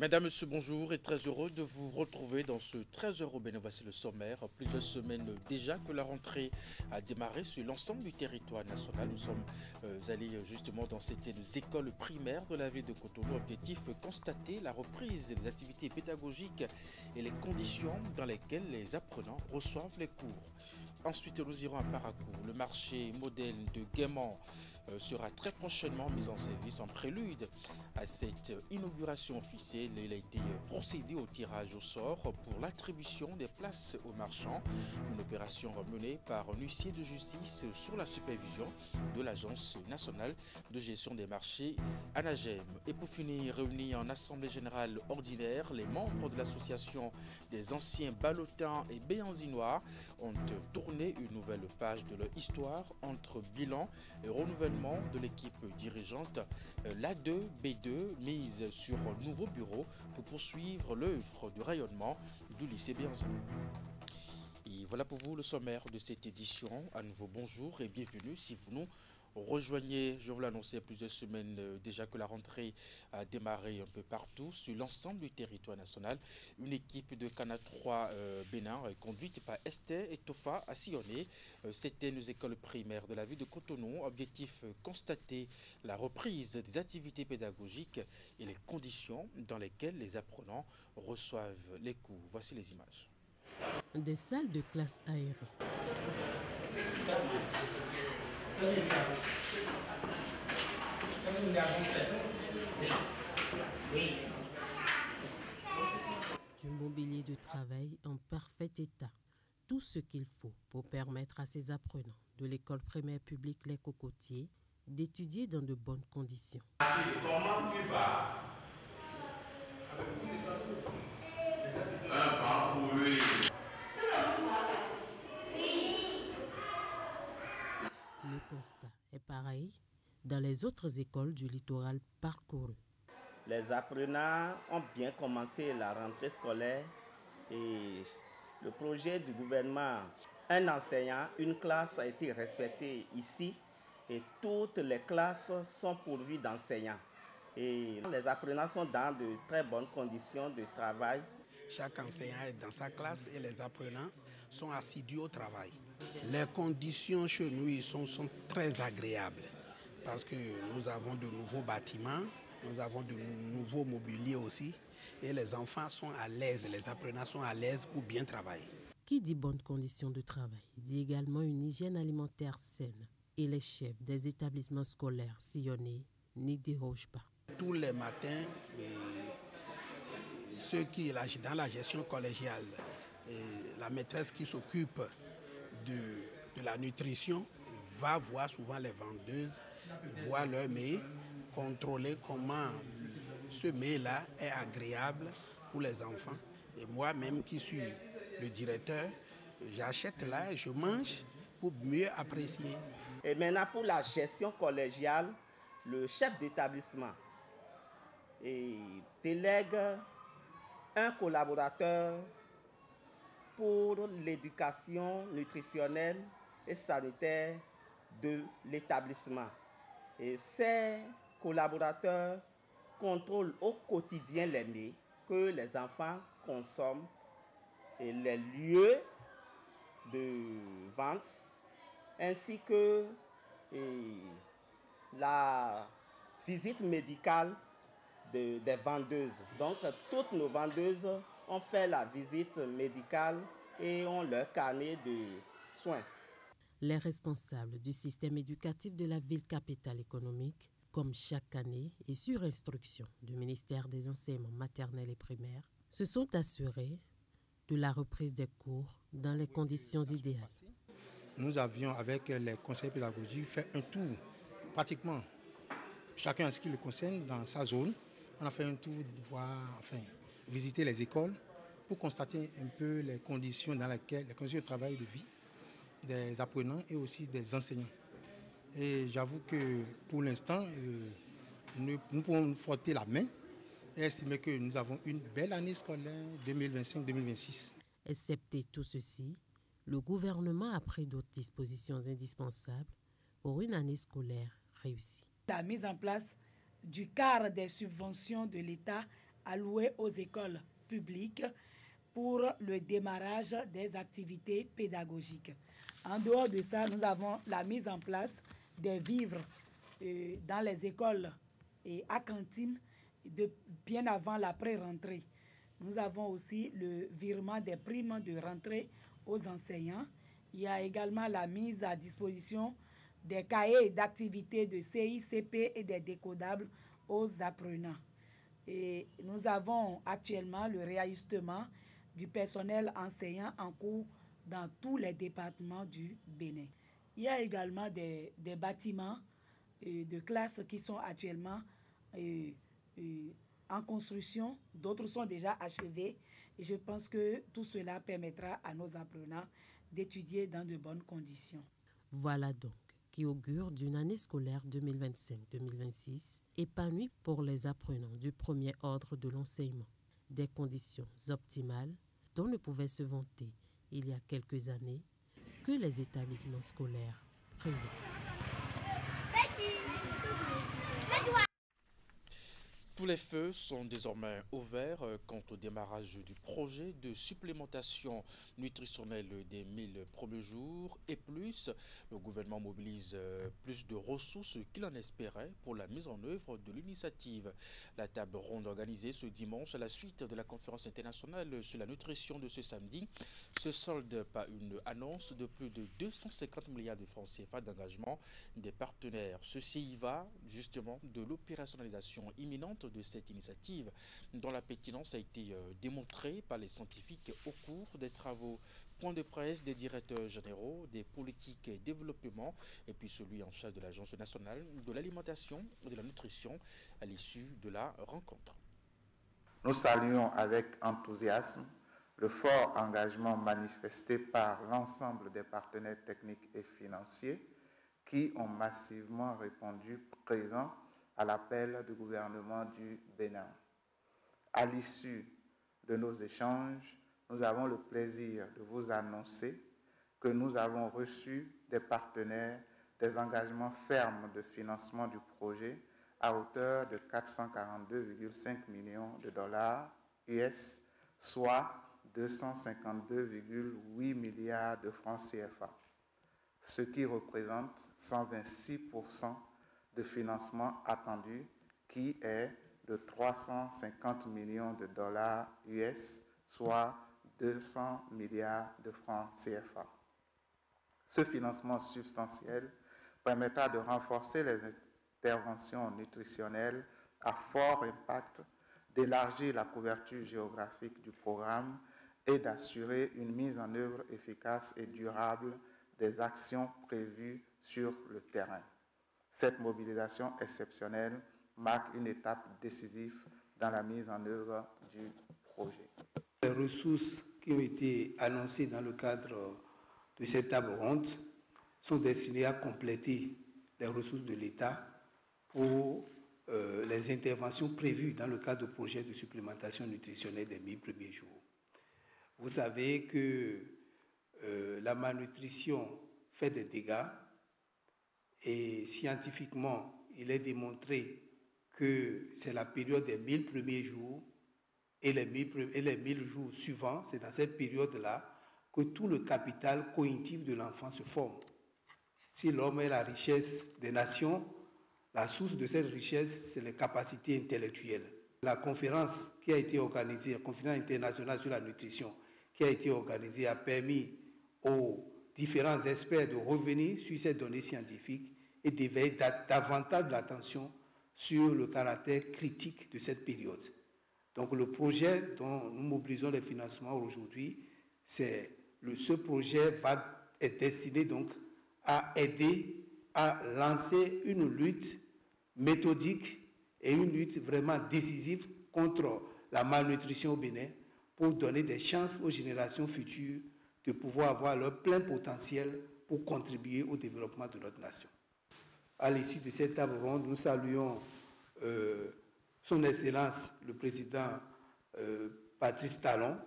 Mesdames, Messieurs, bonjour et très heureux de vous retrouver dans ce 13 heures. Voici le sommaire. Plusieurs semaines déjà que la rentrée a démarré sur l'ensemble du territoire national. Nous sommes allés justement dans certaines écoles primaires de la ville de Cotonou. Objectif, constater la reprise des activités pédagogiques et les conditions dans lesquelles les apprenants reçoivent les cours. Ensuite, nous irons à Paracourt. Le marché modèle de Guéman sera très prochainement mis en service en prélude à cette inauguration officielle. Il a été procédé au tirage au sort pour l'attribution des places aux marchands. Une opération menée par un huissier de justice sous la supervision de l'Agence nationale de gestion des marchés ANAGEM. Et pour finir, réunis en assemblée générale ordinaire, les membres de l'association des anciens ballotins et béanzinois ont tourné une nouvelle page de leur histoire entre bilan et renouvellement de l'équipe dirigeante. L'A2, B2 mise sur un nouveau bureau pour poursuivre l'œuvre de rayonnement du lycée Béanzin. Et voilà pour vous le sommaire de cette édition. À nouveau bonjour et bienvenue si vous nous rejoignez. Je vous l'annonçais il y a plusieurs semaines déjà que la rentrée a démarré un peu partout sur l'ensemble du territoire national. Une équipe de Cana 3 Bénin conduite par Esther et Tofa a sillonné certaines écoles primaires de la ville de Cotonou. Objectif, constater la reprise des activités pédagogiques et les conditions dans lesquelles les apprenants reçoivent les cours. Voici les images. Des salles de classe aérées. Du mobilier de travail en parfait état. Tout ce qu'il faut pour permettre à ces apprenants de l'école primaire publique Les Cocotiers d'étudier dans de bonnes conditions. Comment tu vas? Un pas pour lui. Le constat est pareil dans les autres écoles du littoral parcouru. Les apprenants ont bien commencé la rentrée scolaire et le projet du gouvernement, un enseignant, une classe a été respecté ici et toutes les classes sont pourvues d'enseignants. Et les apprenants sont dans de très bonnes conditions de travail. Chaque enseignant est dans sa classe et les apprenants sont assidus au travail. Les conditions chez nous sont très agréables parce que nous avons de nouveaux bâtiments, nous avons de nouveaux mobiliers aussi et les enfants sont à l'aise, les apprenants sont à l'aise pour bien travailler. Qui dit bonnes conditions de travail dit également une hygiène alimentaire saine et les chefs des établissements scolaires sillonnés n'y dérogent pas. Tous les matins, ceux qui dans la gestion collégiale, la maîtresse qui s'occupe de la nutrition va voir souvent les vendeuses, voir leur mets, contrôler comment ce mets-là est agréable pour les enfants. Et moi-même qui suis le directeur, j'achète là et je mange pour mieux apprécier. Et maintenant pour la gestion collégiale, le chef d'établissement délègue un collaborateur pour l'éducation nutritionnelle et sanitaire de l'établissement. Et ces collaborateurs contrôlent au quotidien les mets que les enfants consomment et les lieux de vente ainsi que la visite médicale des vendeuses. Donc toutes nos vendeuses ont fait la visite médicale et ont leur carnet de soins. Les responsables du système éducatif de la ville capitale économique, comme chaque année et sur instruction du ministère des enseignements maternels et primaires, se sont assurés de la reprise des cours dans les conditions idéales. Nous avions, avec les conseils pédagogiques, fait un tour, pratiquement, chacun en ce qui le concerne, dans sa zone. On a fait un tour, visiter les écoles pour constater un peu les conditions dans lesquelles, les conditions de travail et de vie des apprenants et aussi des enseignants. Et j'avoue que pour l'instant, nous pouvons nous frotter la main et estimer que nous avons une belle année scolaire 2025-2026. Excepté tout ceci, le gouvernement a pris d'autres dispositions indispensables pour une année scolaire réussie. La mise en place du quart des subventions de l'État alloués aux écoles publiques pour le démarrage des activités pédagogiques. En dehors de ça, nous avons la mise en place des vivres dans les écoles et à cantine bien avant la pré-rentrée. Nous avons aussi le virement des primes de rentrée aux enseignants. Il y a également la mise à disposition des cahiers d'activités de CICP et des décodables aux apprenants. Et nous avons actuellement le réajustement du personnel enseignant en cours dans tous les départements du Bénin. Il y a également des bâtiments de classes qui sont actuellement en construction, d'autres sont déjà achevés. Et je pense que tout cela permettra à nos apprenants d'étudier dans de bonnes conditions. Voilà donc qui augure d'une année scolaire 2025-2026 épanouie pour les apprenants du premier ordre de l'enseignement. Des conditions optimales dont ne pouvaient se vanter il y a quelques années que les établissements scolaires privés. Tous les feux sont désormais ouverts quant au démarrage du projet de supplémentation nutritionnelle des 1000 premiers jours et plus. Le gouvernement mobilise plus de ressources qu'il en espérait pour la mise en œuvre de l'initiative. La table ronde organisée ce dimanche à la suite de la conférence internationale sur la nutrition de ce samedi se solde par une annonce de plus de 250 milliards de francs CFA d'engagement des partenaires. Ceci y va justement de l'opérationnalisation imminente de cette initiative dont la pertinence a été démontrée par les scientifiques au cours des travaux. Point de presse des directeurs généraux des politiques et développement et puis celui en charge de l'Agence nationale de l'alimentation et de la nutrition à l'issue de la rencontre. Nous saluons avec enthousiasme le fort engagement manifesté par l'ensemble des partenaires techniques et financiers qui ont massivement répondu présents à l'appel du gouvernement du Bénin. À l'issue de nos échanges, nous avons le plaisir de vous annoncer que nous avons reçu des partenaires des engagements fermes de financement du projet à hauteur de 442,5 millions de dollars US, soit 252,8 milliards de francs CFA, ce qui représente 126% de financement attendu qui est de 350 millions de dollars US, soit 200 milliards de francs CFA. Ce financement substantiel permettra de renforcer les interventions nutritionnelles à fort impact, d'élargir la couverture géographique du programme et d'assurer une mise en œuvre efficace et durable des actions prévues sur le terrain. Cette mobilisation exceptionnelle marque une étape décisive dans la mise en œuvre du projet. Les ressources qui ont été annoncées dans le cadre de cette table ronde sont destinées à compléter les ressources de l'État pour les interventions prévues dans le cadre du projet de supplémentation nutritionnelle des 1000 premiers jours. Vous savez que la malnutrition fait des dégâts et scientifiquement, il est démontré que c'est la période des 1000 premiers jours et les 1000 jours suivants, c'est dans cette période-là que tout le capital cognitif de l'enfant se forme. Si l'homme est la richesse des nations, la source de cette richesse, c'est les capacités intellectuelles. La conférence qui a été organisée, la conférence internationale sur la nutrition, qui a été organisée, a permis aux différents experts de revenir sur ces données scientifiques et d'éveiller davantage l'attention sur le caractère critique de cette période. Donc le projet dont nous mobilisons les financements aujourd'hui, ce projet est destiné donc à aider à lancer une lutte méthodique et une lutte vraiment décisive contre la malnutrition au Bénin pour donner des chances aux générations futures de pouvoir avoir leur plein potentiel pour contribuer au développement de notre nation. À l'issue de cette table ronde, nous saluons Son Excellence le Président Patrice Talon,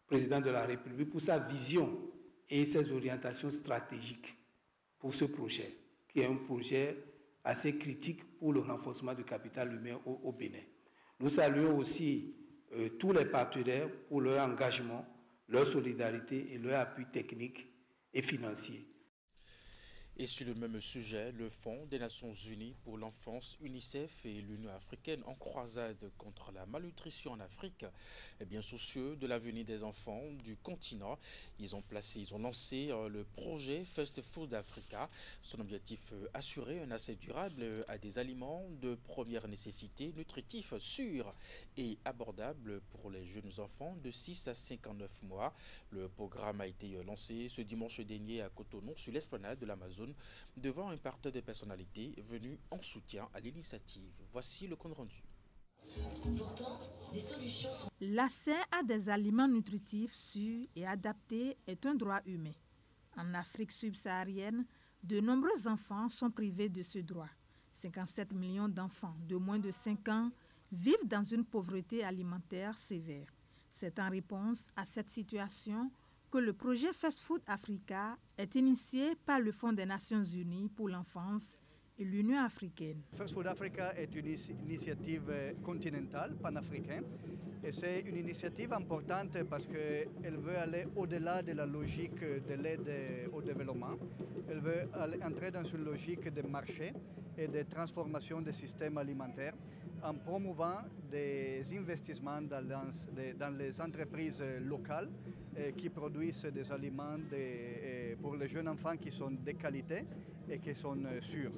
Président de la République, pour sa vision et ses orientations stratégiques pour ce projet, qui est un projet assez critique pour le renforcement du capital humain au Bénin. Nous saluons aussi tous les partenaires pour leur engagement, leur solidarité et leur appui technique et financier. Et sur le même sujet, le Fonds des Nations Unies pour l'enfance, UNICEF et l'Union africaine en croisade contre la malnutrition en Afrique, est bien soucieux de l'avenir des enfants du continent. Ils ont lancé le projet First Food Africa. Son objectif, assurer un accès durable à des aliments de première nécessité, nutritifs, sûrs et abordables pour les jeunes enfants de 6 à 59 mois. Le programme a été lancé ce dimanche dernier à Cotonou sur l'esplanade de l'Amazon, devant un parterre de personnalités venues en soutien à l'initiative. Voici le compte rendu. Pourtant, des solutions sont... L'accès à des aliments nutritifs sûrs et adaptés est un droit humain. En Afrique subsaharienne, de nombreux enfants sont privés de ce droit. 57 millions d'enfants de moins de 5 ans vivent dans une pauvreté alimentaire sévère. C'est en réponse à cette situation que le projet First Food Africa est initié par le Fonds des Nations Unies pour l'enfance et l'Union africaine. First Food Africa est une initiative continentale, panafricaine, et c'est une initiative importante parce qu'elle veut aller au-delà de la logique de l'aide au développement. Elle veut entrer dans une logique de marché et de transformation des systèmes alimentaires en promouvant des investissements dans les entreprises locales qui produisent des aliments pour les jeunes enfants qui sont de qualité et qui sont sûrs.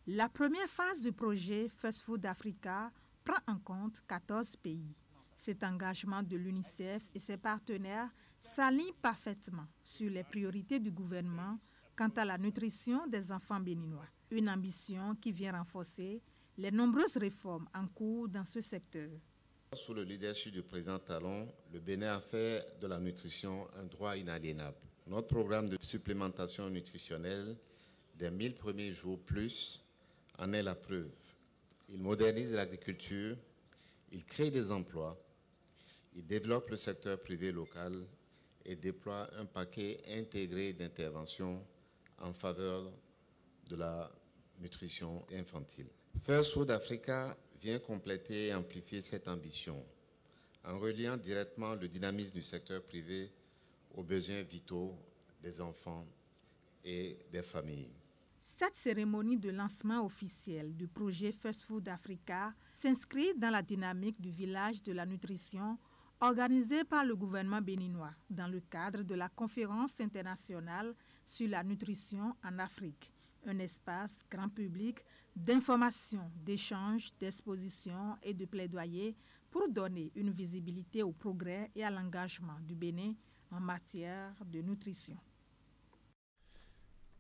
La première phase du projet First Food Africa prend en compte 14 pays. Cet engagement de l'UNICEF et ses partenaires s'aligne parfaitement sur les priorités du gouvernement quant à la nutrition des enfants béninois. Une ambition qui vient renforcer les nombreuses réformes en cours dans ce secteur. Sous le leadership du président Talon, le Bénin a fait de la nutrition un droit inaliénable. Notre programme de supplémentation nutritionnelle des 1000 premiers jours plus en est la preuve. Il modernise l'agriculture, il crée des emplois, il développe le secteur privé local et déploie un paquet intégré d'interventions en faveur de la nutrition infantile. First Food Africa vient compléter et amplifier cette ambition en reliant directement le dynamisme du secteur privé aux besoins vitaux des enfants et des familles. Cette cérémonie de lancement officiel du projet First Food Africa s'inscrit dans la dynamique du village de la nutrition organisé par le gouvernement béninois dans le cadre de la conférence internationale sur la nutrition en Afrique, un espace grand public d'information, d'échange, d'exposition et de plaidoyer pour donner une visibilité au progrès et à l'engagement du Bénin en matière de nutrition.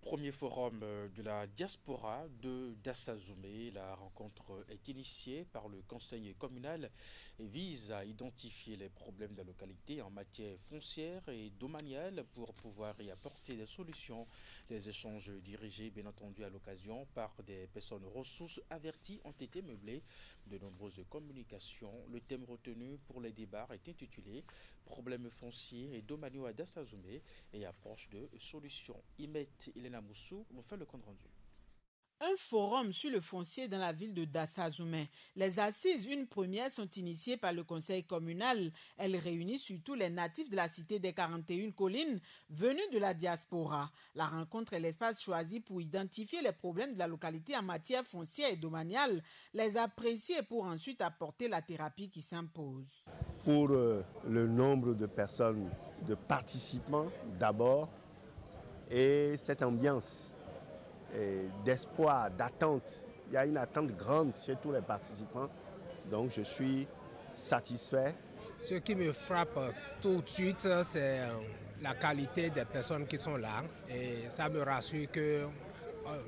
Premier forum de la diaspora de Dassazoumé. La rencontre est initiée par le conseil communal et vise à identifier les problèmes de la localité en matière foncière et domaniale pour pouvoir y apporter des solutions. Les échanges dirigés, bien entendu, à l'occasion par des personnes ressources averties ont été meublés de nombreuses communications. Le thème retenu pour les débats est intitulé « Problèmes fonciers et domaniaux à Dassazoumé et approche de solutions ». Elena Moussou nous fait le compte rendu. Un forum sur le foncier dans la ville de Dassazoumé. Les assises, une première, sont initiées par le conseil communal. Elles réunissent surtout les natifs de la cité des 41 collines venus de la diaspora. La rencontre est l'espace choisi pour identifier les problèmes de la localité en matière foncière et domaniale, les apprécier pour ensuite apporter la thérapie qui s'impose. Pour le nombre de personnes, de participants d'abord, et cette ambiance d'espoir, d'attente. Il y a une attente grande chez tous les participants, donc je suis satisfait. Ce qui me frappe tout de suite, c'est la qualité des personnes qui sont là, et ça me rassure que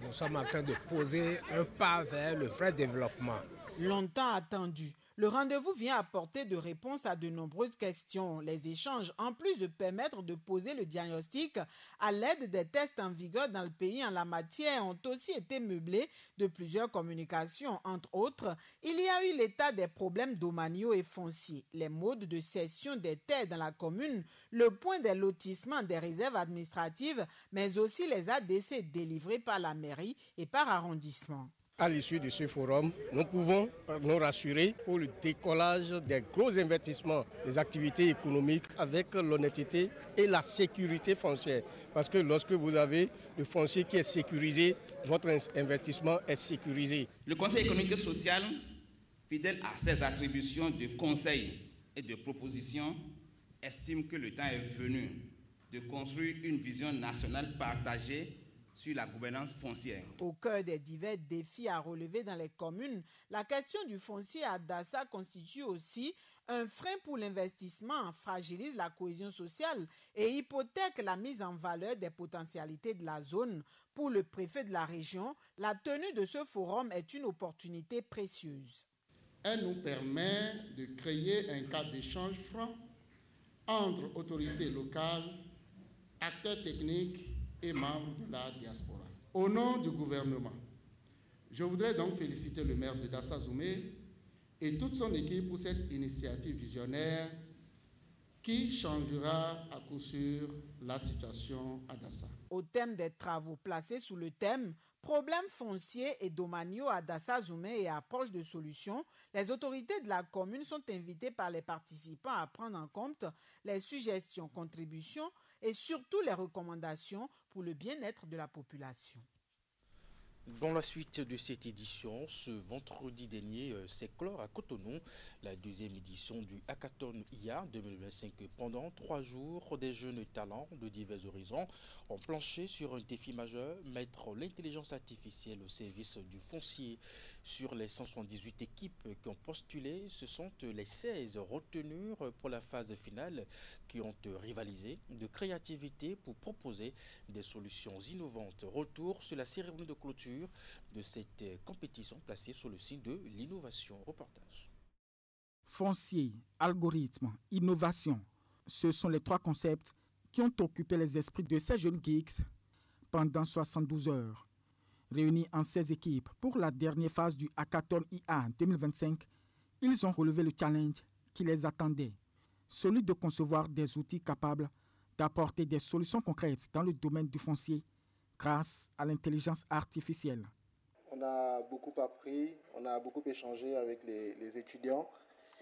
nous sommes en train de poser un pas vers le vrai développement. Longtemps attendu. Le rendez-vous vient apporter de réponses à de nombreuses questions. Les échanges, en plus de permettre de poser le diagnostic à l'aide des tests en vigueur dans le pays en la matière, ont aussi été meublés de plusieurs communications. Entre autres, il y a eu l'état des problèmes domaniaux et fonciers, les modes de cession des terres dans la commune, le point des lotissements des réserves administratives, mais aussi les ADC délivrés par la mairie et par arrondissement. À l'issue de ce forum, nous pouvons nous rassurer pour le décollage des gros investissements des activités économiques avec l'honnêteté et la sécurité foncière. Parce que lorsque vous avez le foncier qui est sécurisé, votre investissement est sécurisé. Le Conseil économique et social, fidèle à ses attributions de conseil et de proposition, estime que le temps est venu de construire une vision nationale partagée sur la gouvernance foncière. Au cœur des divers défis à relever dans les communes, la question du foncier à Dassa constitue aussi un frein pour l'investissement, fragilise la cohésion sociale et hypothèque la mise en valeur des potentialités de la zone. Pour le préfet de la région, la tenue de ce forum est une opportunité précieuse. Elle nous permet de créer un cadre d'échange franc entre autorités locales, acteurs techniques et membres de la diaspora. Au nom du gouvernement, je voudrais donc féliciter le maire de Dassa Zoumé et toute son équipe pour cette initiative visionnaire qui changera à coup sûr la situation à Dassa. Au thème des travaux placés sous le thème « Problèmes fonciers et domaniaux à Dassa Zoumé et approche de solutions », les autorités de la commune sont invitées par les participants à prendre en compte les suggestions, contributions et surtout les recommandations pour le bien-être de la population. Dans la suite de cette édition, ce vendredi dernier s'est clore à Cotonou la deuxième édition du Hackathon IA 2025. Pendant 3 jours, des jeunes talents de divers horizons ont planché sur un défi majeur, mettre l'intelligence artificielle au service du foncier. Sur les 178 équipes qui ont postulé, ce sont les 16 retenues pour la phase finale qui ont rivalisé de créativité pour proposer des solutions innovantes. Retour sur la cérémonie de clôture de cette compétition placée sous le signe de l'innovation. Reportage. Foncier, algorithme, innovation, ce sont les 3 concepts qui ont occupé les esprits de ces jeunes geeks pendant 72 heures. Réunis en 16 équipes pour la dernière phase du Hackathon IA 2025, ils ont relevé le challenge qui les attendait, celui de concevoir des outils capables d'apporter des solutions concrètes dans le domaine du foncier grâce à l'intelligence artificielle. On a beaucoup appris, on a beaucoup échangé avec les étudiants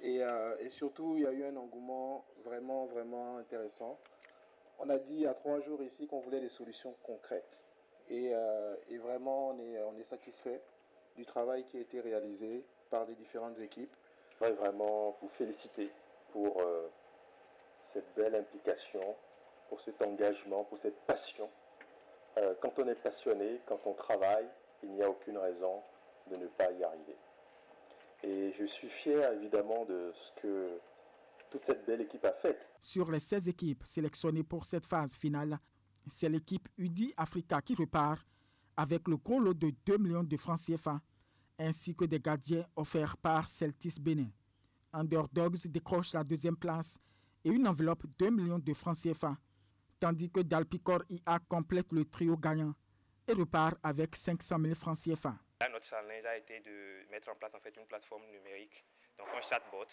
et surtout il y a eu un engouement vraiment intéressant. On a dit à 3 jours ici qu'on voulait des solutions concrètes et vraiment on est satisfait du travail qui a été réalisé par les différentes équipes. Je voudrais vraiment vous féliciter pour cette belle implication, pour cet engagement, pour cette passion. Quand on est passionné, quand on travaille, il n'y a aucune raison de ne pas y arriver. Et je suis fier évidemment de ce que toute cette belle équipe a fait. Sur les 16 équipes sélectionnées pour cette phase finale, c'est l'équipe UDI Africa qui repart avec le gros lot de 2 millions de francs CFA ainsi que des gadgets offerts par Celtis Bénin. Underdogs décroche la 2e place et une enveloppe de 2 millions de francs CFA. Tandis que Dalpicor IA complète le trio gagnant et repart avec 500 000 francs CFA. Notre challenge a été de mettre en place une plateforme numérique, donc un chatbot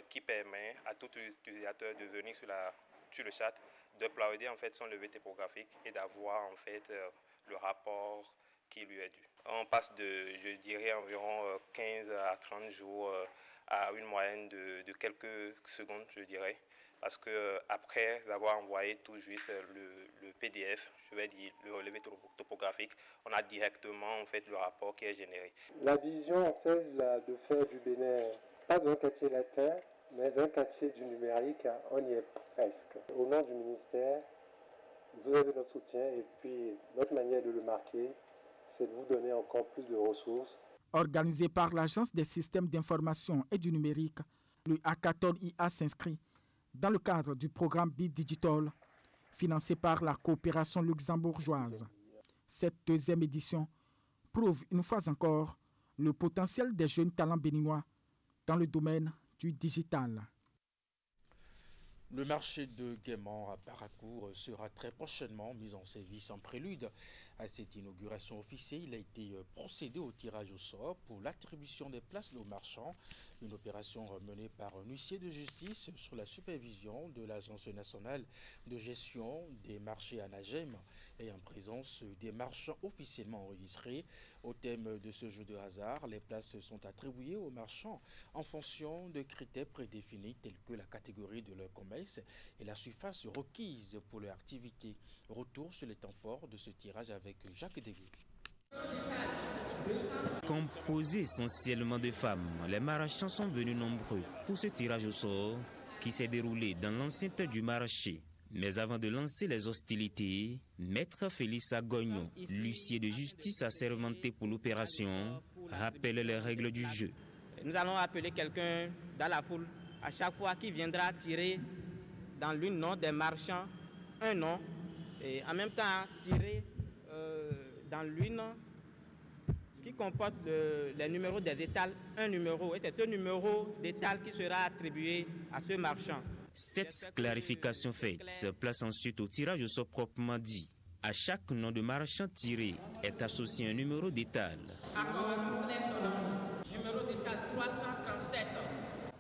qui permet à tout utilisateur de venir sur le chat, d'uploader son levé typographique et d'avoir le rapport qui lui est dû. On passe de, je dirais, environ 15 à 30 jours à une moyenne de quelques secondes, je dirais. Parce qu'après avoir envoyé tout juste le PDF, je vais dire le relevé topographique, on a directement le rapport qui est généré. La vision, celle de faire du Bénin, pas d'un quartier latin, mais un quartier du numérique, on y est presque. Au nom du ministère, vous avez notre soutien et puis notre manière de le marquer, c'est de vous donner encore plus de ressources. Organisé par l'Agence des systèmes d'information et du numérique, le Hackathon IA s'inscrit dans le cadre du programme BeDigital, financé par la coopération luxembourgeoise. Cette 2e édition prouve une fois encore le potentiel des jeunes talents béninois dans le domaine du digital. Le marché de Guéman à Paracourt sera très prochainement mis en service en prélude à cette inauguration officielle. Il a été procédé au tirage au sort pour l'attribution des places aux marchands, une opération menée par un huissier de justice sous la supervision de l'Agence nationale de gestion des marchés ANAGEM et en présence des marchands officiellement enregistrés. Au thème de ce jeu de hasard, les places sont attribuées aux marchands en fonction de critères prédéfinis tels que la catégorie de leur commerce et la surface requise pour leur activité. Retour sur les temps forts de ce tirage avec Jacques Deguy. Composé essentiellement de femmes, les marchands sont venus nombreux pour ce tirage au sort qui s'est déroulé dans l'enceinte du marché. Mais avant de lancer les hostilités, Maître Félix Agognon, l'huissier de justice assermenté pour l'opération, rappelle les règles du jeu. Nous allons appeler quelqu'un dans la foule à chaque fois qui viendra tirer dans l'une nom des marchands un nom et en même temps tirer dans l'une qui comporte les numéros des étals un numéro et c'est ce numéro d'étal qui sera attribué à ce marchand. Cette clarification faite se place ensuite au tirage au sort proprement dit. À chaque nom de marchand tiré est associé un numéro d'étal. Numéro d'étal 337.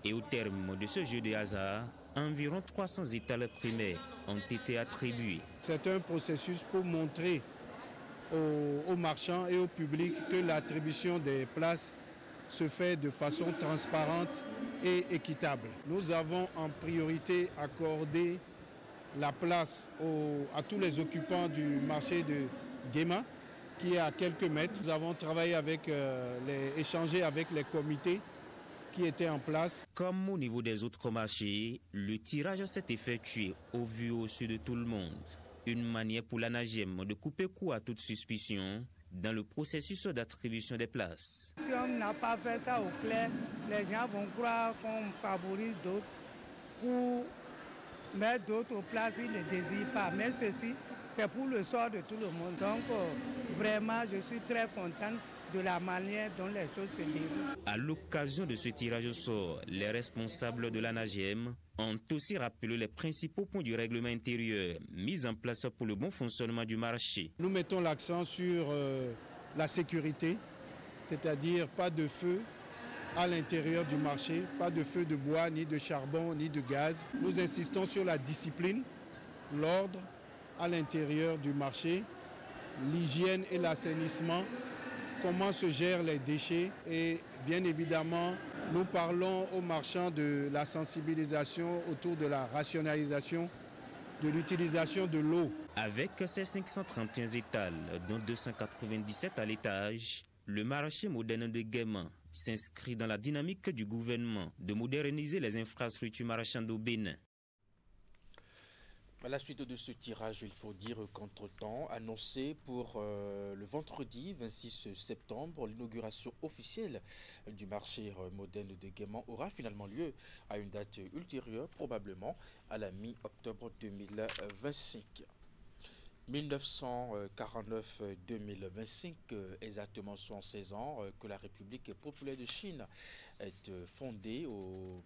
Et au terme de ce jeu de hasard, environ 300 étals primaires ont été attribués. C'est un processus pour montrer aux marchands et au public que l'attribution des places se fait de façon transparente et équitable. Nous avons en priorité accordé la place à tous les occupants du marché de Guéma, qui est à quelques mètres. Nous avons travaillé échangé avec les comités qui étaient en place. Comme au niveau des autres marchés, le tirage s'est effectué au vu au su de tout le monde. Une manière pour l'ANAGEM de couper court à toute suspicion dans le processus d'attribution des places. Si on n'a pas fait ça au clair, les gens vont croire qu'on favorise d'autres pour mettre d'autres aux places qu'ils ne désirent pas. Mais ceci, c'est pour le sort de tout le monde. Donc vraiment, je suis très contente de la manière dont les choses se déroulent. À l'occasion de ce tirage au sort, les responsables de l'ANAGEM ont aussi rappelé les principaux points du règlement intérieur mis en place pour le bon fonctionnement du marché. Nous mettons l'accent sur la sécurité, c'est-à-dire pas de feu à l'intérieur du marché, pas de feu de bois, ni de charbon, ni de gaz. Nous insistons sur la discipline, l'ordre à l'intérieur du marché, l'hygiène et l'assainissement, comment se gèrent les déchets et bien évidemment, nous parlons aux marchands de la sensibilisation autour de la rationalisation de l'utilisation de l'eau. Avec ses 531 étals, dont 297 à l'étage, le marché moderne de Guéman s'inscrit dans la dynamique du gouvernement de moderniser les infrastructures marchandes au Bénin. À la suite de ce tirage, il faut dire qu'entre-temps, annoncé pour le vendredi 26 septembre, l'inauguration officielle du marché moderne de Guéman aura finalement lieu à une date ultérieure, probablement à la mi-octobre 2025. 1949-2025, exactement 116 ans que la République populaire de Chine est fondée au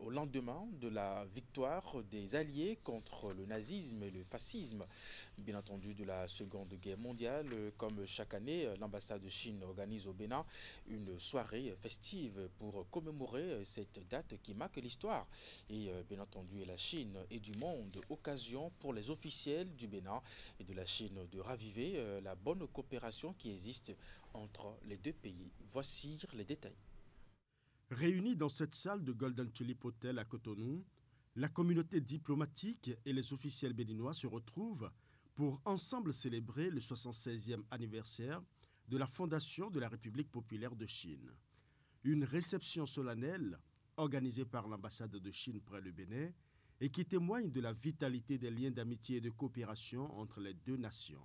lendemain de la victoire des Alliés contre le nazisme et le fascisme, bien entendu de la Seconde Guerre mondiale. Comme chaque année, l'ambassade de Chine organise au Bénin une soirée festive pour commémorer cette date qui marque l'histoire. Et bien entendu, la Chine et du monde, occasion pour les officiels du Bénin et de la Chine de raviver la bonne coopération qui existe entre les deux pays. Voici les détails. Réunis dans cette salle de Golden Tulip Hotel à Cotonou, la communauté diplomatique et les officiels béninois se retrouvent pour ensemble célébrer le 76e anniversaire de la fondation de la République populaire de Chine. Une réception solennelle organisée par l'ambassade de Chine près le Bénin et qui témoigne de la vitalité des liens d'amitié et de coopération entre les deux nations.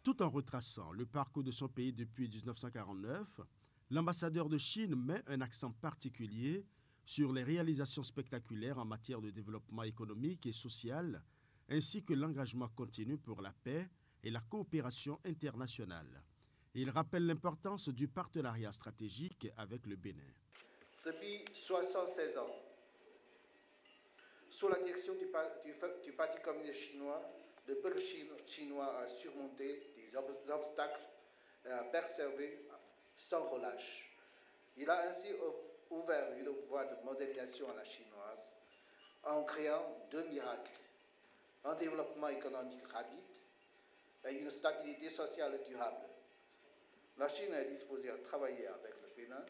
Tout en retraçant le parcours de son pays depuis 1949, l'ambassadeur de Chine met un accent particulier sur les réalisations spectaculaires en matière de développement économique et social, ainsi que l'engagement continu pour la paix, et la coopération internationale. Il rappelle l'importance du partenariat stratégique avec le Bénin. Depuis 76 ans, sous la direction du Parti communiste chinois, le peuple chinois a surmonté des obstacles et a persévéré sans relâche. Il a ainsi ouvert une voie de modernisation à la chinoise en créant deux miracles, un développement économique rapide et une stabilité sociale durable. La Chine est disposée à travailler avec le Bénin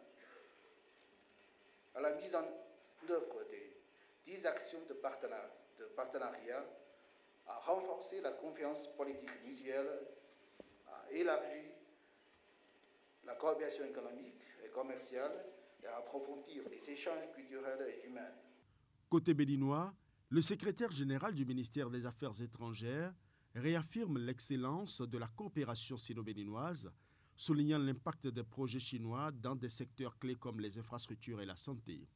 à la mise en œuvre des 10 actions de partenariat, à renforcer la confiance politique mutuelle, à élargir la coopération économique et commerciale et à approfondir les échanges culturels et humains. Côté béninois, le secrétaire général du ministère des Affaires étrangères réaffirme l'excellence de la coopération sino-béninoise, soulignant l'impact des projets chinois dans des secteurs clés comme les infrastructures et la santé.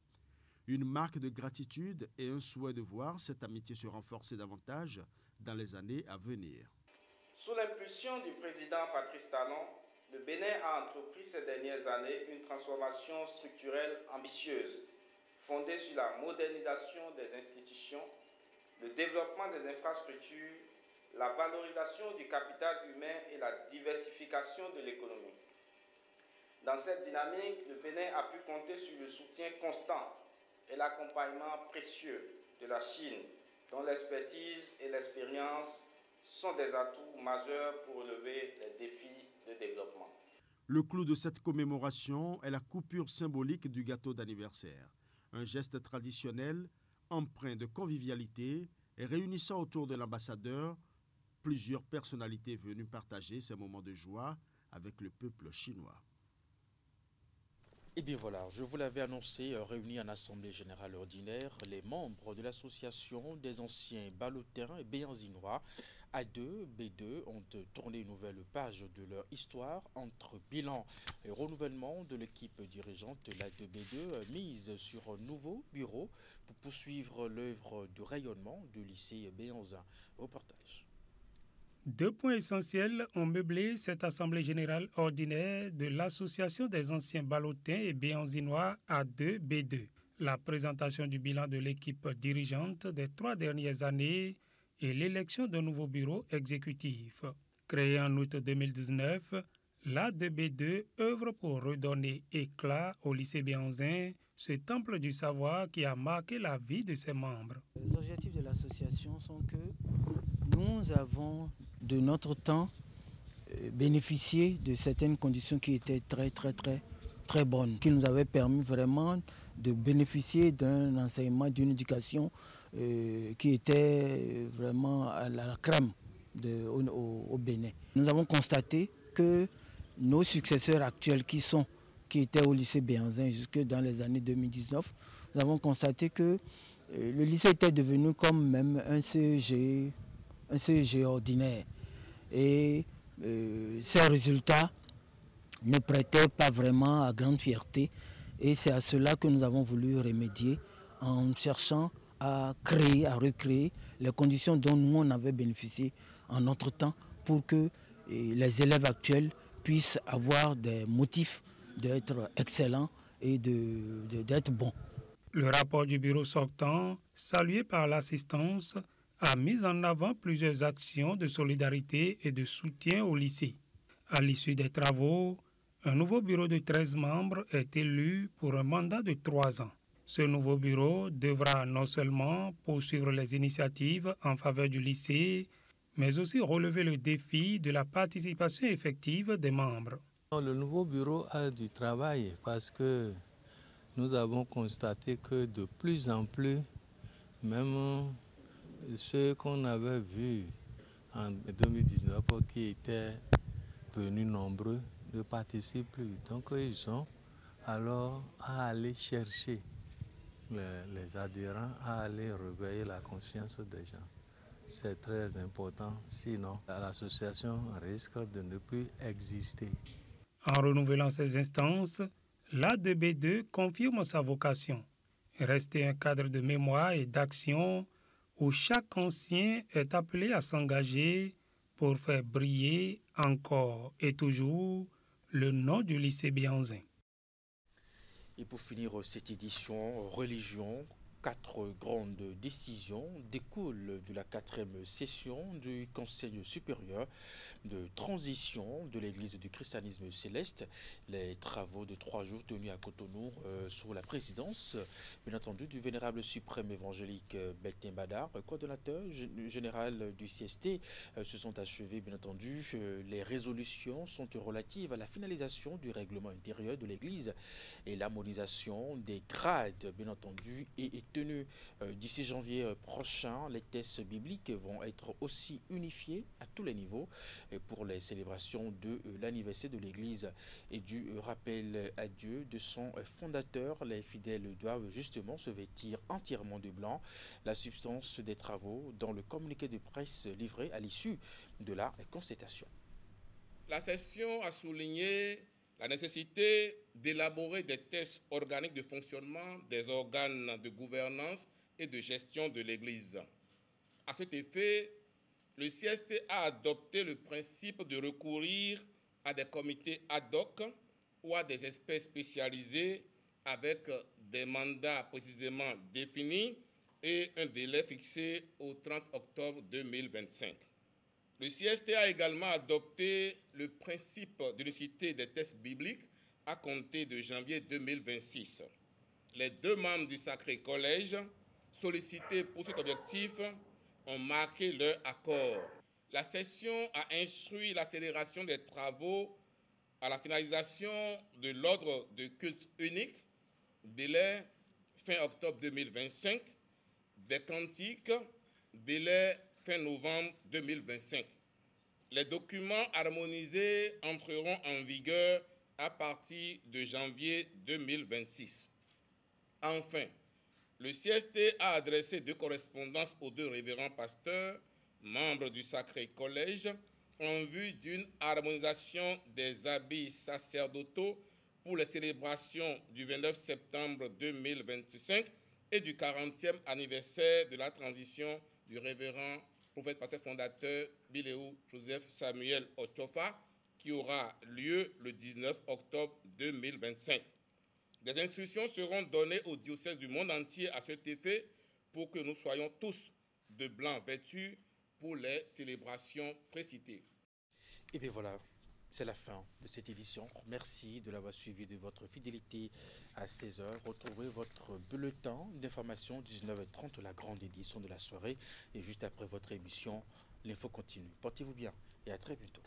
Une marque de gratitude et un souhait de voir cette amitié se renforcer davantage dans les années à venir. Sous l'impulsion du président Patrice Talon, le Bénin a entrepris ces dernières années une transformation structurelle ambitieuse, fondée sur la modernisation des institutions, le développement des infrastructures, la valorisation du capital humain et la diversification de l'économie. Dans cette dynamique, le Bénin a pu compter sur le soutien constant et l'accompagnement précieux de la Chine, dont l'expertise et l'expérience sont des atouts majeurs pour relever les défis de développement. Le clou de cette commémoration est la coupure symbolique du gâteau d'anniversaire, un geste traditionnel empreint de convivialité et réunissant autour de l'ambassadeur plusieurs personnalités venues partager ces moments de joie avec le peuple chinois. Et bien voilà, je vous l'avais annoncé, réunis en assemblée générale ordinaire, les membres de l'association des anciens ballotins et béanzinois A2, B2 ont tourné une nouvelle page de leur histoire entre bilan et renouvellement de l'équipe dirigeante. l'A2B2 mise sur un nouveau bureau pour poursuivre l'œuvre de rayonnement du lycée béanzin. Reportage. Deux points essentiels ont meublé cette assemblée générale ordinaire de l'association des anciens ballotins et béanzinois A2, B2. La présentation du bilan de l'équipe dirigeante des 3 dernières années et l'élection d'un nouveau bureau exécutif. Créé en août 2019, l'A2B2 œuvre pour redonner éclat au lycée béanzin, ce temple du savoir qui a marqué la vie de ses membres. Les objectifs de l'association sont que nous avons de notre temps bénéficié de certaines conditions qui étaient très bonnes, qui nous avaient permis vraiment de bénéficier d'un enseignement, d'une éducation qui était vraiment à la crème au Bénin. Nous avons constaté que nos successeurs actuels qui étaient au lycée béanzin jusque dans les années 2019, nous avons constaté que le lycée était devenu comme même un CEG ordinaire. Et ces résultats ne prêtaient pas vraiment à grande fierté. Et c'est à cela que nous avons voulu remédier en cherchant à recréer les conditions dont nous on avait bénéficié en notre temps pour que les élèves actuels puissent avoir des motifs d'être excellents et d'être bons. Le rapport du bureau sortant, salué par l'assistance, a mis en avant plusieurs actions de solidarité et de soutien au lycée. À l'issue des travaux, un nouveau bureau de 13 membres est élu pour un mandat de 3 ans. Ce nouveau bureau devra non seulement poursuivre les initiatives en faveur du lycée, mais aussi relever le défi de la participation effective des membres. Le nouveau bureau a du travail parce que nous avons constaté que de plus en plus, même ceux qu'on avait vus en 2019 qui étaient venus nombreux ne participent plus. Donc ils ont alors à aller chercher les adhérents, à aller réveiller la conscience des gens. C'est très important, sinon l'association risque de ne plus exister. En renouvelant ces instances, l'A2B2 confirme sa vocation, rester un cadre de mémoire et d'action où chaque ancien est appelé à s'engager pour faire briller encore et toujours le nom du lycée Béhanzin. Et pour finir cette édition religion, 4 grandes décisions découlent de la 4e session du Conseil supérieur de transition de l'Église du christianisme céleste. Les travaux de 3 jours tenus à Cotonou sous la présidence, bien entendu, du vénérable suprême évangélique Beltin Badar, coordonnateur général du CST, se sont achevés, bien entendu. Les résolutions sont relatives à la finalisation du règlement intérieur de l'Église et l'harmonisation des grades, bien entendu, et tenus d'ici janvier prochain. Les tests bibliques vont être aussi unifiés à tous les niveaux pour les célébrations de l'anniversaire de l'Église et du rappel à Dieu de son fondateur. Les fidèles doivent justement se vêtir entièrement de blanc. La substance des travaux dans le communiqué de presse livré à l'issue de la constatation. La session a souligné la nécessité d'élaborer des tests organiques de fonctionnement des organes de gouvernance et de gestion de l'Église. À cet effet, le CST a adopté le principe de recourir à des comités ad hoc ou à des experts spécialisés avec des mandats précisément définis et un délai fixé au 30 octobre 2025. Le CST a également adopté le principe d'unicité des tests bibliques à compter de janvier 2026. Les 2 membres du Sacré Collège, sollicités pour cet objectif, ont marqué leur accord. La session a instruit l'accélération des travaux à la finalisation de l'ordre de culte unique, délai fin octobre 2025, des cantiques, délai fin novembre 2025. Les documents harmonisés entreront en vigueur à partir de janvier 2026. Enfin, le CST a adressé 2 correspondances aux 2 révérends pasteurs, membres du Sacré Collège, en vue d'une harmonisation des habits sacerdotaux pour les célébrations du 29 septembre 2025 et du 40e anniversaire de la transition du révérend prophète pasteur fondateur Biléou Joseph Samuel Ochofa, qui aura lieu le 19 octobre 2025. Des instructions seront données aux diocèses du monde entier à cet effet pour que nous soyons tous de blanc vêtus pour les célébrations précitées. Et bien voilà, c'est la fin de cette édition. Merci de l'avoir suivi, de votre fidélité à 16h. Retrouvez votre bulletin d'information 19h30, la grande édition de la soirée. Et juste après votre émission, l'info continue. Portez-vous bien et à très bientôt.